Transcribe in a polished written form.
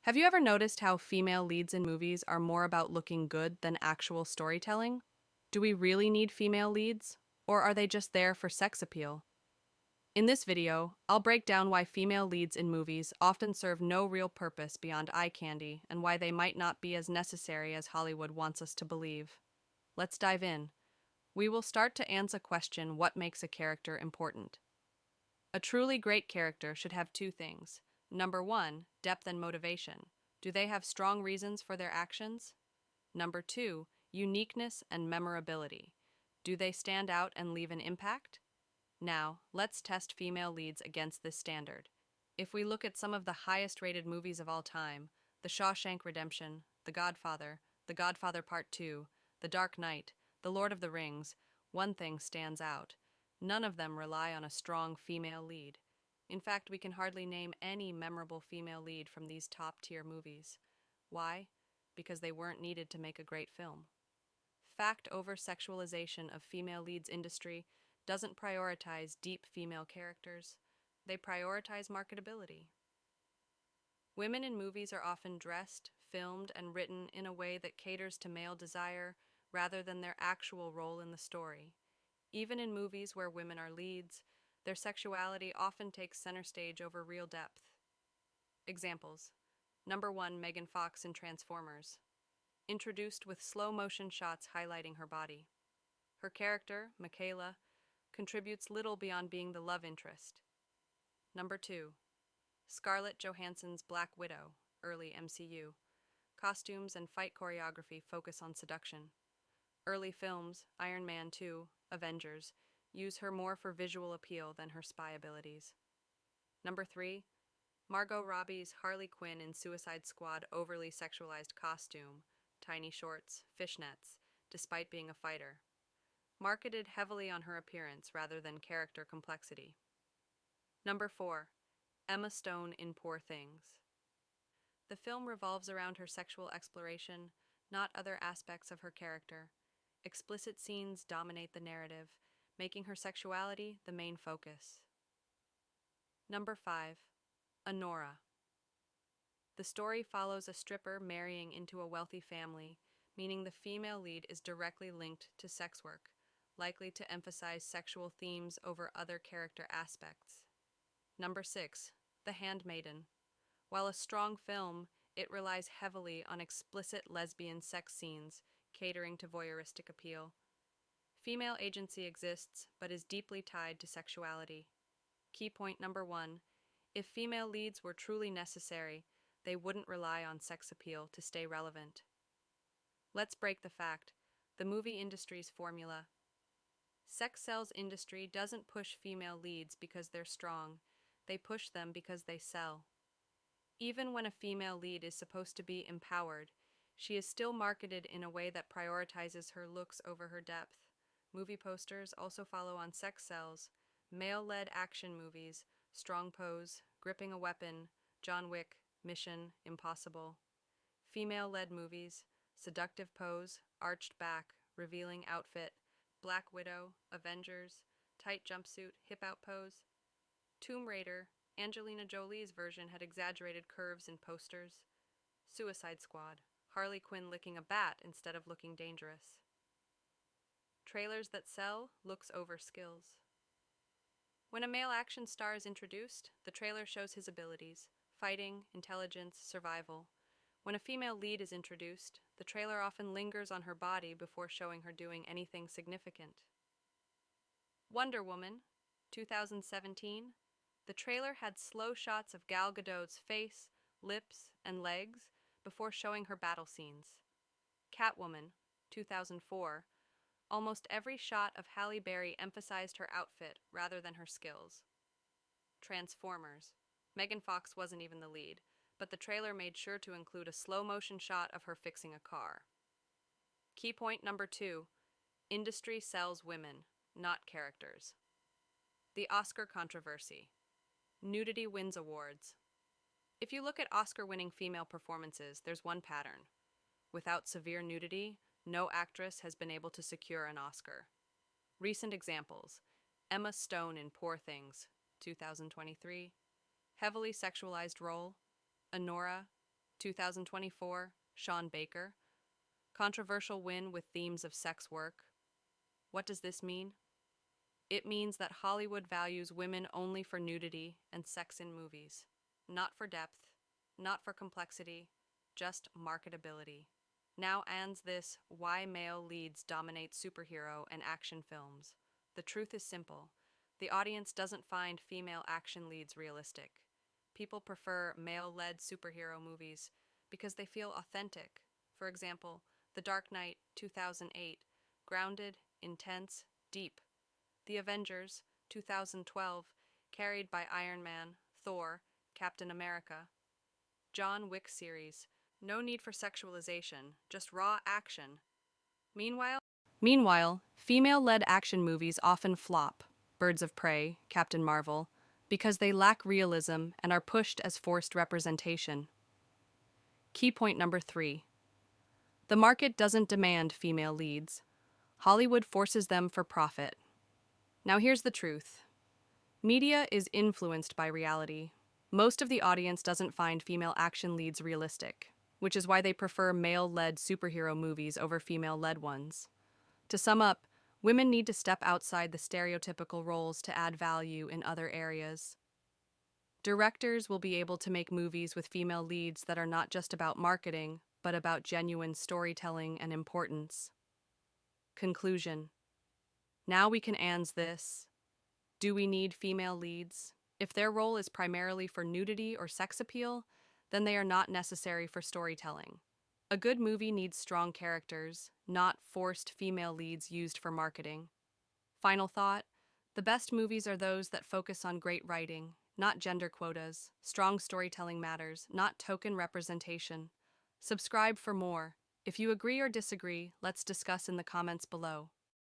Have you ever noticed how female leads in movies are more about looking good than actual storytelling? Do we really need female leads? Or are they just there for sex appeal? In this video, I'll break down why female leads in movies often serve no real purpose beyond eye candy and why they might not be as necessary as Hollywood wants us to believe. Let's dive in. We will start to answer the question, what makes a character important? A truly great character should have two things. Number one, depth and motivation. Do they have strong reasons for their actions? Number two, uniqueness and memorability. Do they stand out and leave an impact? Now, let's test female leads against this standard. If we look at some of the highest rated movies of all time, The Shawshank Redemption, The Godfather Part 2, The Dark Knight, The Lord of the Rings, one thing stands out. None of them rely on a strong female lead. In fact, we can hardly name any memorable female lead from these top-tier movies. Why? Because they weren't needed to make a great film. Fact over sexualization of female leads industry doesn't prioritize deep female characters. They prioritize marketability. Women in movies are often dressed, filmed, and written in a way that caters to male desire rather than their actual role in the story. Even in movies where women are leads, their sexuality often takes center stage over real depth. Examples. Number 1, Megan Fox in Transformers. Introduced with slow motion shots highlighting her body. Her character, Michaela, contributes little beyond being the love interest. Number 2, Scarlett Johansson's Black Widow, early MCU. Costumes and fight choreography focus on seduction. Early films, Iron Man 2, Avengers, use her more for visual appeal than her spy abilities. Number 3, Margot Robbie's Harley Quinn in Suicide Squad overly sexualized costume, tiny shorts, fishnets, despite being a fighter. Marketed heavily on her appearance rather than character complexity. Number 4, Emma Stone in Poor Things. The film revolves around her sexual exploration, not other aspects of her character. Explicit scenes dominate the narrative, making her sexuality the main focus. Number 5, Honora. The story follows a stripper marrying into a wealthy family, meaning the female lead is directly linked to sex work, likely to emphasize sexual themes over other character aspects. Number 6, The Handmaiden. While a strong film, it relies heavily on explicit lesbian sex scenes, catering to voyeuristic appeal. Female agency exists, but is deeply tied to sexuality. Key point number 1, if female leads were truly necessary, they wouldn't rely on sex appeal to stay relevant. Let's break the fact. The movie industry's formula. Sex sells industry doesn't push female leads because they're strong. They push them because they sell. Even when a female lead is supposed to be empowered, she is still marketed in a way that prioritizes her looks over her depth. Movie posters also follow on sex sells. Male-led action movies, Strong Pose, Gripping a Weapon, John Wick, Mission, Impossible. Female-led movies, Seductive Pose, Arched Back, Revealing Outfit, Black Widow, Avengers, Tight Jumpsuit, Hip Out Pose. Tomb Raider, Angelina Jolie's version had exaggerated curves in posters. Suicide Squad, Harley Quinn licking a bat instead of looking dangerous. Trailers that sell, looks over skills. When a male action star is introduced, the trailer shows his abilities, fighting, intelligence, survival. When a female lead is introduced, the trailer often lingers on her body before showing her doing anything significant. Wonder Woman, 2017. The trailer had slow shots of Gal Gadot's face, lips, and legs before showing her battle scenes. Catwoman, 2004. Almost every shot of Halle Berry emphasized her outfit rather than her skills. Transformers. Megan Fox wasn't even the lead, but the trailer made sure to include a slow-motion shot of her fixing a car. Key point number 2. Industry sells women, not characters. The Oscar controversy. Nudity wins awards. If you look at Oscar-winning female performances, there's one pattern. Without severe nudity, no actress has been able to secure an Oscar. Recent examples: Emma Stone in Poor Things, 2023. Heavily sexualized role. Honora, 2024, Sean Baker. Controversial win with themes of sex work. What does this mean? It means that Hollywood values women only for nudity and sex in movies, not for depth, not for complexity, just marketability. Now ends this why male leads dominate superhero and action films. The truth is simple. The audience doesn't find female action leads realistic. People prefer male-led superhero movies because they feel authentic. For example, The Dark Knight 2008, grounded, intense, deep. The Avengers 2012, carried by Iron Man, Thor, Captain America. John Wick series, no need for sexualization, just raw action. Meanwhile, female-led action movies often flop, Birds of Prey, Captain Marvel, because they lack realism and are pushed as forced representation. Key point number 3. The market doesn't demand female leads. Hollywood forces them for profit. Now here's the truth. Media is influenced by reality. Most of the audience doesn't find female action leads realistic, which is why they prefer male-led superhero movies over female-led ones. To sum up, women need to step outside the stereotypical roles to add value in other areas. Directors will be able to make movies with female leads that are not just about marketing, but about genuine storytelling and importance. Conclusion. Now we can ans this. Do we need female leads? If their role is primarily for nudity or sex appeal, then they are not necessary for storytelling. A good movie needs strong characters, not forced female leads used for marketing. Final thought, the best movies are those that focus on great writing, not gender quotas. Strong storytelling matters, not token representation. Subscribe for more. If you agree or disagree, let's discuss in the comments below.